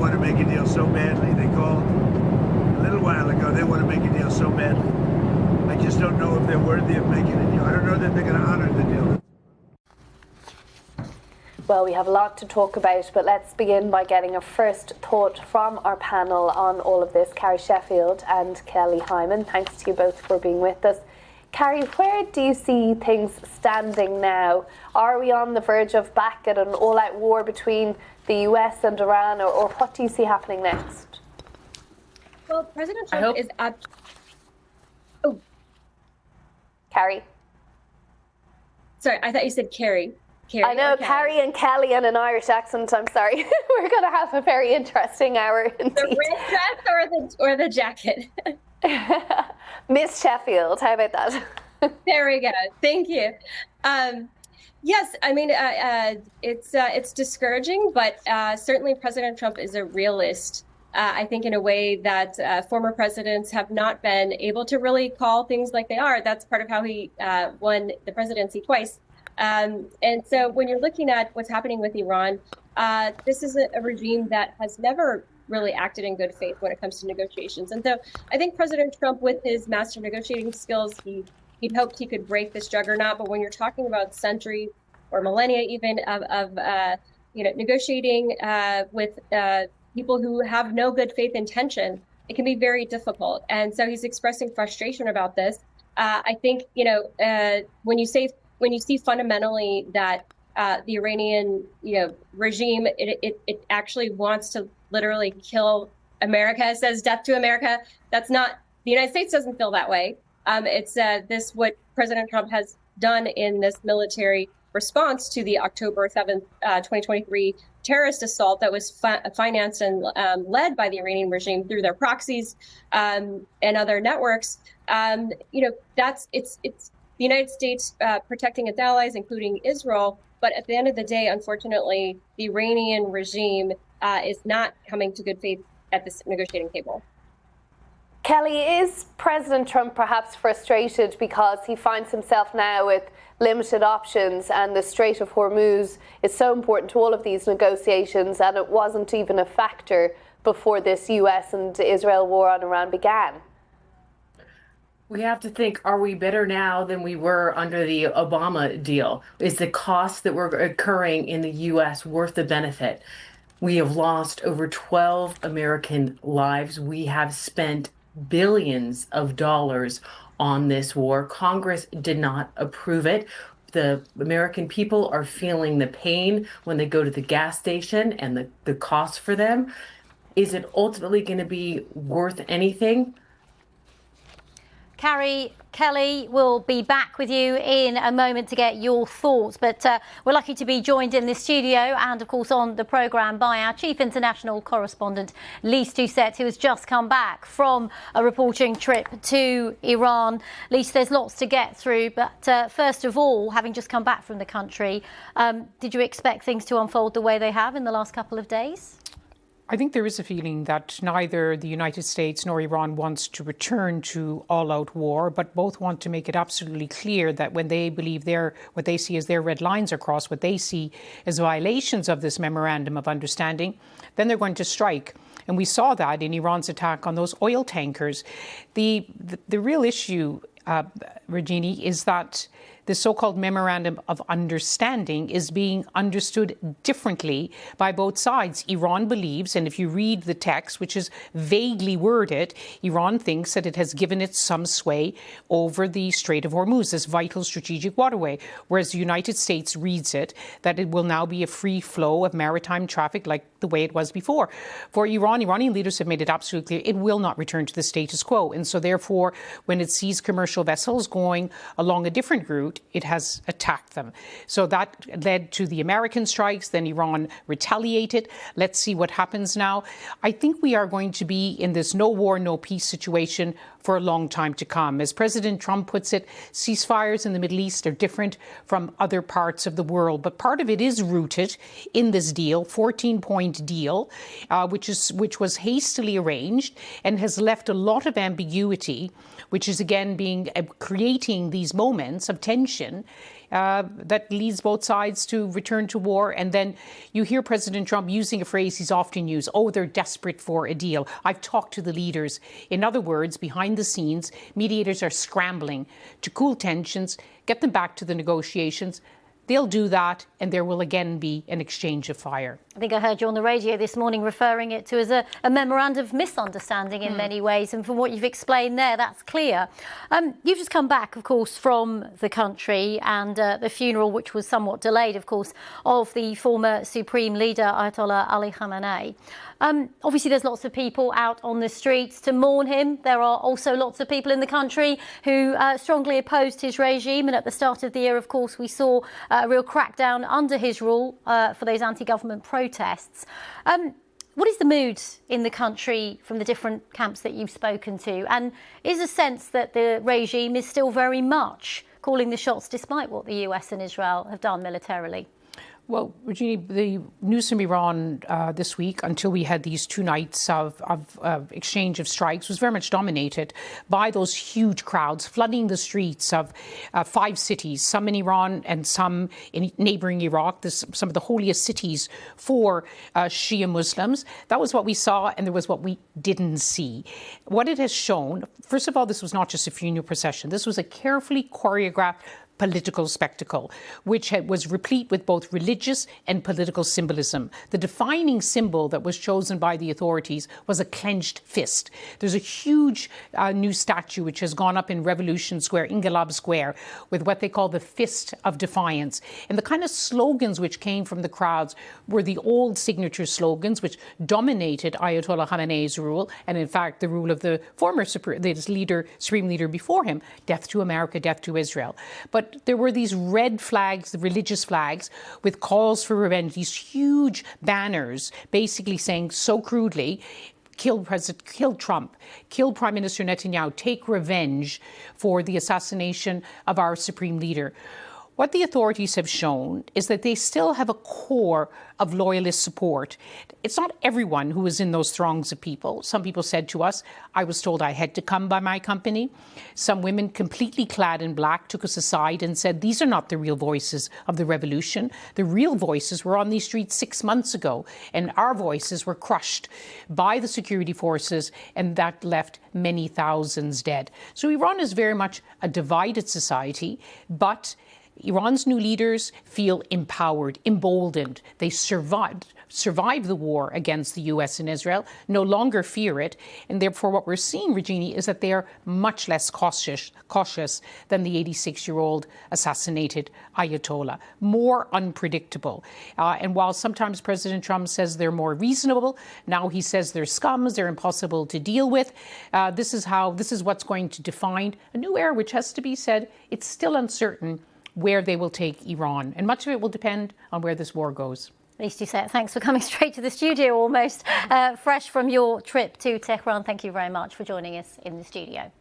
want to make a deal so badly. They called a little while ago. They want to make a deal so badly. I just don't know if they're worthy of making a deal. I don't know that they're going to honor the deal. Well, we have a lot to talk about, but let's begin by getting a first thought from our panel on all of this. Carrie Sheffield and Kelly Hyman, thanks to you both for being with us. Carrie, where do you see things standing now? Are we on the verge of back at an all-out war between the US and Iran, or what do you see happening next? Well, President Trump is up. Oh, Carrie. Sorry, I thought you said Carrie. I know, Carrie and Kelly and an Irish accent, I'm sorry. We're going to have a very interesting hour indeed. The red dress or the jacket? Miss Sheffield, how about that? There we go. Thank you. Yes, I mean, it's discouraging, but certainly President Trump is a realist, I think, in a way that former presidents have not been able to really call things like they are. That's part of how he won the presidency twice. And so when you're looking at what's happening with Iran, this is a regime that has never really acted in good faith when it comes to negotiations. And so I think President Trump, with his master negotiating skills, he'd hoped he could break this juggernaut. But when you're talking about centuries or millennia even of negotiating with people who have no good faith intention, it can be very difficult. And so he's expressing frustration about this. I think, when you see fundamentally that the Iranian, regime, it actually wants to literally kill America, says death to America. That's not, the United States doesn't feel that way. It's what President Trump has done in this military response to the October 7th, 2023 terrorist assault that was financed and led by the Iranian regime through their proxies and other networks. It's the United States protecting its allies, including Israel. But at the end of the day, unfortunately, the Iranian regime is not coming to good faith at this negotiating table. Kelly, is President Trump perhaps frustrated because he finds himself now with limited options, and the Strait of Hormuz is so important to all of these negotiations, and it wasn't even a factor before this US and Israel war on Iran began? We have to think, are we better now than we were under the Obama deal? Is the cost that were occurring in the US worth the benefit? We have lost over 12 American lives. We have spent billions of dollars on this war. Congress did not approve it. The American people are feeling the pain when they go to the gas station and the cost for them. Is it ultimately going to be worth anything? Carrie, Kelly, will be back with you in a moment to get your thoughts. But we're lucky to be joined in the studio and, of course, on the programme by our chief international correspondent, Lise Doucette, who has just come back from a reporting trip to Iran. Lise, there's lots to get through. But first of all, having just come back from the country, did you expect things to unfold the way they have in the last couple of days? I think there is a feeling that neither the United States nor Iran wants to return to all-out war, but both want to make it absolutely clear that when they believe what they see as their red lines are crossed, what they see as violations of this memorandum of understanding, then they're going to strike. And we saw that in Iran's attack on those oil tankers. The real issue, Rajini, is that the so-called memorandum of understanding is being understood differently by both sides. Iran believes, and if you read the text, which is vaguely worded, Iran thinks that it has given it some sway over the Strait of Hormuz, this vital strategic waterway, whereas the United States reads it that it will now be a free flow of maritime traffic like the way it was before. For Iran, Iranian leaders have made it absolutely clear it will not return to the status quo. And so therefore, when it sees commercial vessels going along a different route, it has attacked them. So that led to the American strikes. Then Iran retaliated. Let's see what happens now. I think we are going to be in this no war, no peace situation for a long time to come. As President Trump puts it, ceasefires in the Middle East are different from other parts of the world. But part of it is rooted in this deal, 14-point deal, which was hastily arranged and has left a lot of ambiguity, which is again creating these moments of tension that leads both sides to return to war. And then you hear President Trump using a phrase he's often used, oh, they're desperate for a deal. I've talked to the leaders. In other words, behind the scenes, mediators are scrambling to cool tensions, get them back to the negotiations. They'll do that, and there will again be an exchange of fire. I think I heard you on the radio this morning referring it to as a memorandum of misunderstanding in many ways. And from what you've explained there, that's clear. You've just come back, of course, from the country and the funeral, which was somewhat delayed, of course, of the former Supreme Leader, Ayatollah Ali Khamenei. Obviously, there's lots of people out on the streets to mourn him. There are also lots of people in the country who strongly opposed his regime. And at the start of the year, of course, we saw a real crackdown under his rule for those anti-government protests. What is the mood in the country from the different camps that you've spoken to? And is a sense that the regime is still very much calling the shots despite what the US and Israel have done militarily? Well, Rajini, the news from Iran this week, until we had these 2 nights of exchange of strikes, was very much dominated by those huge crowds flooding the streets of 5 cities, some in Iran and some in neighboring Iraq, some of the holiest cities for Shia Muslims. That was what we saw, and there was what we didn't see. What it has shown, first of all, this was not just a funeral procession. This was a carefully choreographed political spectacle, which was replete with both religious and political symbolism. The defining symbol that was chosen by the authorities was a clenched fist. There's a huge new statue which has gone up in Revolution Square, Inqilab Square, with what they call the Fist of Defiance. And the kind of slogans which came from the crowds were the old signature slogans which dominated Ayatollah Khamenei's rule, and in fact the rule of the former supreme leader before him, death to America, death to Israel. But there were these red flags, the religious flags, with calls for revenge, these huge banners basically saying so crudely, kill Trump, kill Prime Minister Netanyahu, take revenge for the assassination of our supreme leader. What the authorities have shown is that they still have a core of loyalist support. It's not everyone who is in those throngs of people. Some people said to us, I was told I had to come by my company. Some women completely clad in black took us aside and said, these are not the real voices of the revolution. The real voices were on these streets 6 months ago, and our voices were crushed by the security forces, and that left many thousands dead. So Iran is very much a divided society, but Iran's new leaders feel empowered, emboldened. They survived the war against the US and Israel, no longer fear it. And therefore, what we're seeing, Rajini, is that they are much less cautious than the 86-year-old assassinated Ayatollah, more unpredictable. And while sometimes President Trump says they're more reasonable, now he says they're scums, they're impossible to deal with. This is what's going to define a new era, which has to be said, it's still uncertain where they will take Iran. And much of it will depend on where this war goes. At least you say it. Thanks for coming straight to the studio, almost fresh from your trip to Tehran. Thank you very much for joining us in the studio.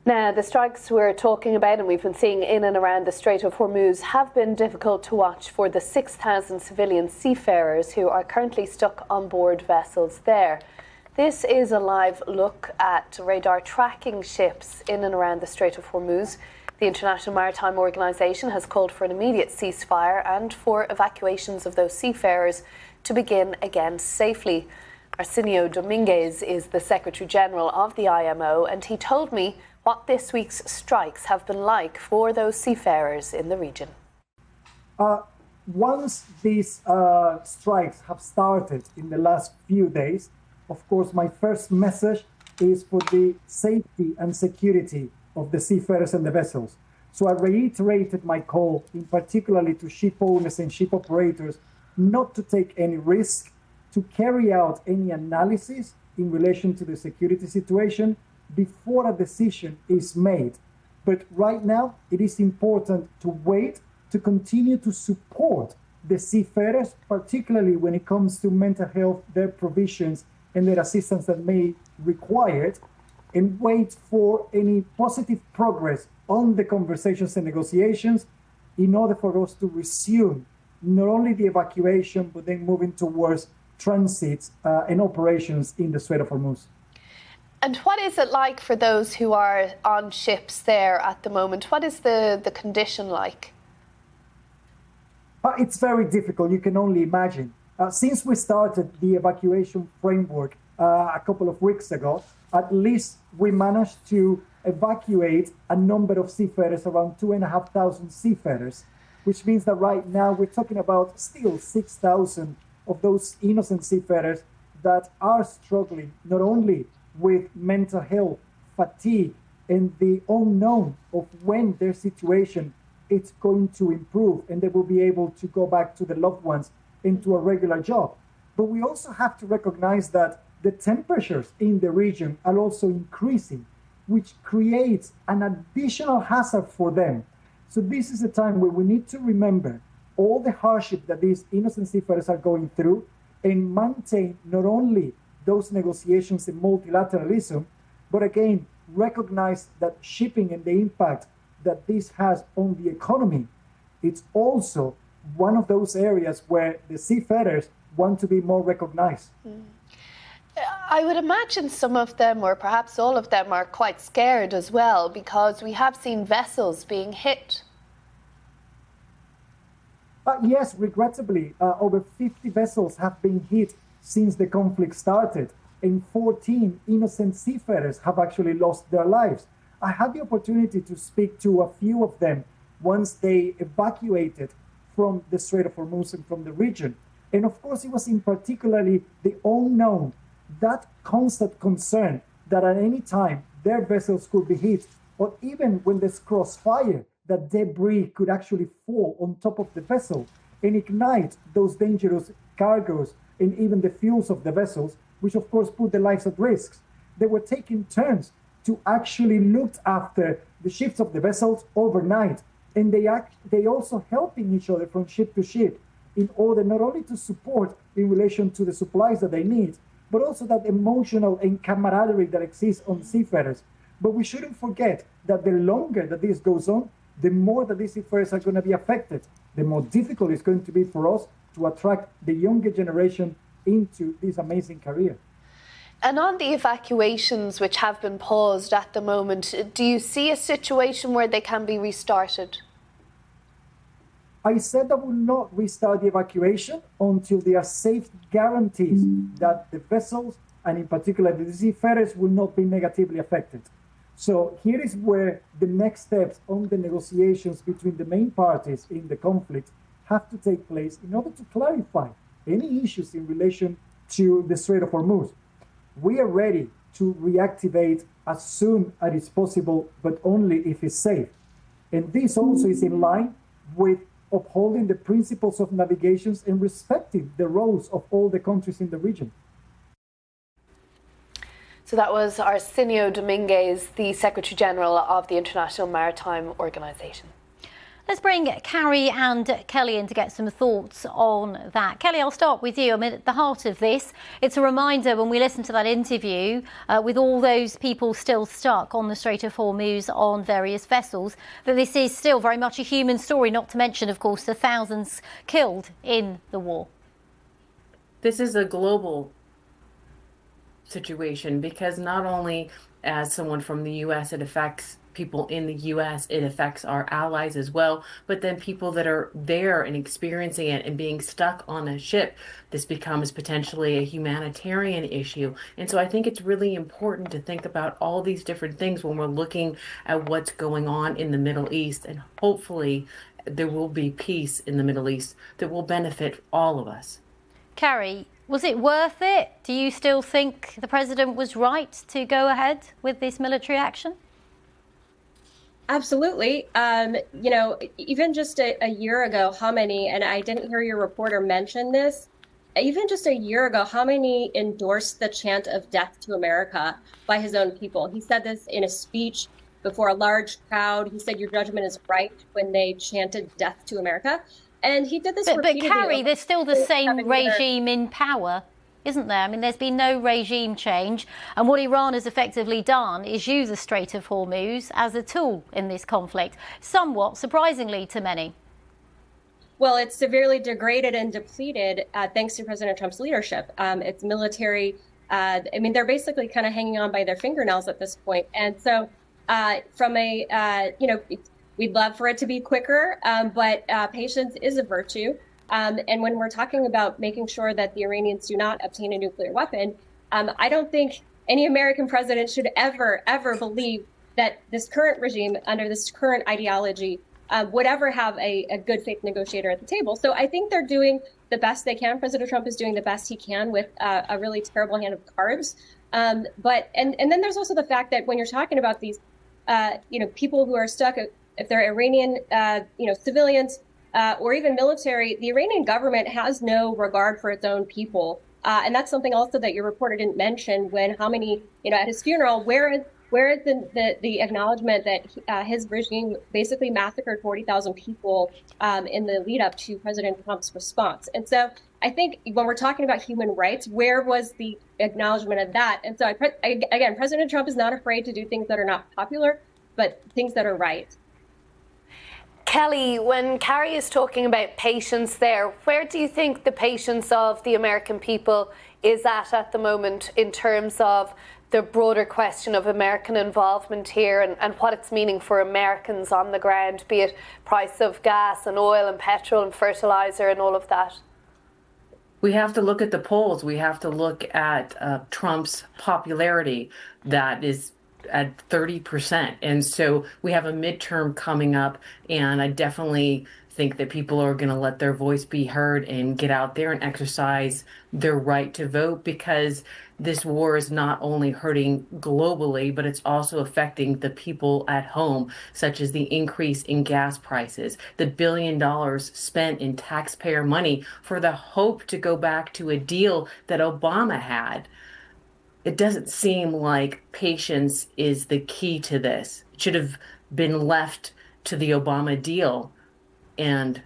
Now, the strikes we're talking about and we've been seeing in and around the Strait of Hormuz have been difficult to watch for the 6,000 civilian seafarers who are currently stuck on board vessels there. This is a live look at radar tracking ships in and around the Strait of Hormuz. The International Maritime Organization has called for an immediate ceasefire and for evacuations of those seafarers to begin again safely. Arsenio Dominguez is the Secretary General of the IMO, and he told me what this week's strikes have been like for those seafarers in the region. Once these strikes have started in the last few days, of course, my first message is for the safety and security of the seafarers and the vessels. So I reiterated my call, in particularly to ship owners and ship operators, not to take any risk, to carry out any analysis in relation to the security situation before a decision is made. But right now, it is important to wait, to continue to support the seafarers, particularly when it comes to mental health, their provisions, and their assistance that may require it, and wait for any positive progress on the conversations and negotiations in order for us to resume not only the evacuation, but then moving towards transits and operations in the Strait of Hormuz. And what is it like for those who are on ships there at the moment? What is the condition like? It's very difficult, you can only imagine. Since we started the evacuation framework a couple of weeks ago, at least we managed to evacuate a number of seafarers, around 2,500 seafarers, which means that right now we're talking about still 6,000 of those innocent seafarers that are struggling not only with mental health, fatigue, and the unknown of when their situation is going to improve and they will be able to go back to their loved ones into a regular job. But we also have to recognize that the temperatures in the region are also increasing, which creates an additional hazard for them. So this is a time where we need to remember all the hardship that these innocent seafarers are going through and maintain not only those negotiations in multilateralism, but again, recognize that shipping and the impact that this has on the economy, it's also one of those areas where the seafarers want to be more recognized. I would imagine some of them, or perhaps all of them, are quite scared as well, because we have seen vessels being hit. Yes, regrettably, over 50 vessels have been hit since the conflict started, and 14 innocent seafarers have actually lost their lives. I had the opportunity to speak to a few of them once they evacuated from the Strait of Hormuz and from the region. And of course, it was in particularly the unknown, that constant concern that at any time their vessels could be hit, or even when there's crossfire, that debris could actually fall on top of the vessel and ignite those dangerous cargoes and even the fuels of the vessels, which of course put their lives at risk. They were taking turns to actually look after the ships of the vessels overnight, and they also helping each other from ship to ship in order not only to support in relation to the supplies that they need, but also that emotional and camaraderie that exists on seafarers. But we shouldn't forget that the longer that this goes on, the more that these seafarers are going to be affected, the more difficult it's going to be for us to attract the younger generation into this amazing career. And on the evacuations which have been paused at the moment, do you see a situation where they can be restarted? I said that we will not restart the evacuation until there are safe guarantees that the vessels, and in particular the seafarers, will not be negatively affected. So here is where the next steps on the negotiations between the main parties in the conflict have to take place in order to clarify any issues in relation to the Strait of Hormuz. We are ready to reactivate as soon as it's possible, but only if it's safe. And this also is in line with upholding the principles of navigations and respecting the roles of all the countries in the region. So that was Arsenio Dominguez, the Secretary General of the International Maritime Organization. Let's bring Carrie and Kelly in to get some thoughts on that. Kelly, I'll start with you. I mean, at the heart of this, it's a reminder when we listen to that interview with all those people still stuck on the Strait of Hormuz on various vessels, that this is still very much a human story, not to mention, of course, the thousands killed in the war. This is a global situation because not only as someone from the U.S., it affects people in the U.S., it affects our allies as well, but then people that are there and experiencing it and being stuck on a ship, this becomes potentially a humanitarian issue. And so I think it's really important to think about all these different things when we're looking at what's going on in the Middle East, and hopefully there will be peace in the Middle East that will benefit all of us. Carrie, was it worth it? Do you still think the president was right to go ahead with this military action? Absolutely. You know, even just a year ago, how many, and I didn't hear your reporter mention this, even just a year ago, how many endorsed the chant of death to America by his own people? He said this in a speech before a large crowd. He said, your judgment is right, when they chanted death to America. And he did this repeatedly. But Carrie, there's still the same regime in power, isn't there? I mean, there's been no regime change. And what Iran has effectively done is use the Strait of Hormuz as a tool in this conflict, somewhat surprisingly to many. Well, it's severely degraded and depleted thanks to President Trump's leadership. Its military I mean, they're basically kind of hanging on by their fingernails at this point. And so from a, we'd love for it to be quicker, but patience is a virtue. And when we're talking about making sure that the Iranians do not obtain a nuclear weapon, I don't think any American president should ever believe that this current regime, under this current ideology, would ever have a good faith negotiator at the table. So I think they're doing the best they can. President Trump is doing the best he can with a really terrible hand of cards. But then there's also the fact that when you're talking about these, people who are stuck, if they're Iranian, civilians or even military, the Iranian government has no regard for its own people. And that's something also that your reporter didn't mention when Khamenei, at his funeral, where is the acknowledgement that his regime basically massacred 40,000 people in the lead up to President Trump's response? And so I think when we're talking about human rights, where was the acknowledgement of that? And so again, President Trump is not afraid to do things that are not popular, but things that are right. Kelly, when Carrie is talking about patience there, where do you think the patience of the American people is at the moment in terms of the broader question of American involvement here and what it's meaning for Americans on the ground, be it price of gas and oil and petrol and fertilizer and all of that? We have to look at the polls. We have to look at Trump's popularity that is at 30%. And so we have a midterm coming up, and I definitely think that people are going to let their voice be heard and get out there and exercise their right to vote, because this war is not only hurting globally, but it's also affecting the people at home, such as the increase in gas prices, the $1 billion spent in taxpayer money for the hope to go back to a deal that Obama had. It doesn't seem like patience is the key to this. It should have been left to the Obama deal and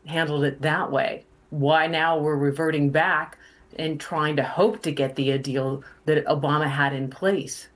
handled it that way. Why now we're reverting back and trying to hope to get the deal that Obama had in place?